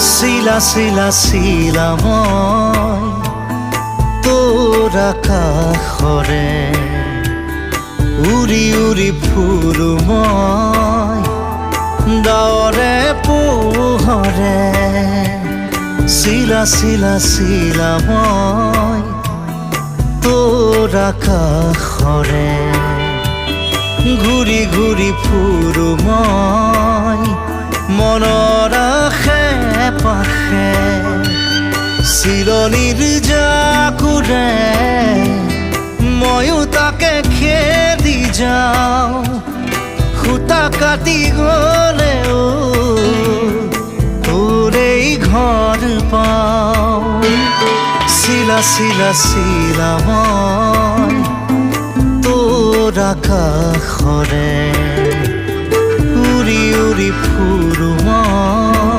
শিলা শিলা শিলা মই তোৰ আকাশৰে উৰি উৰি ফুৰো মই ডাৱৰে পোহৰে শিলা শিলা শিলা মই তোৰ আকাশৰে ঘূৰি ঘূৰি ফুৰো মই মনৰ আশে পাশে চিৰণিৰ জাকুৰে ময়ো তাকে খেদি যাওঁ সূতা কাটি গ'লেও তোৰেই ঘৰ পাওঁ শিলা শিলা শিলা মই তোৰ আকাশৰে উৰি উৰি ফুৰো মই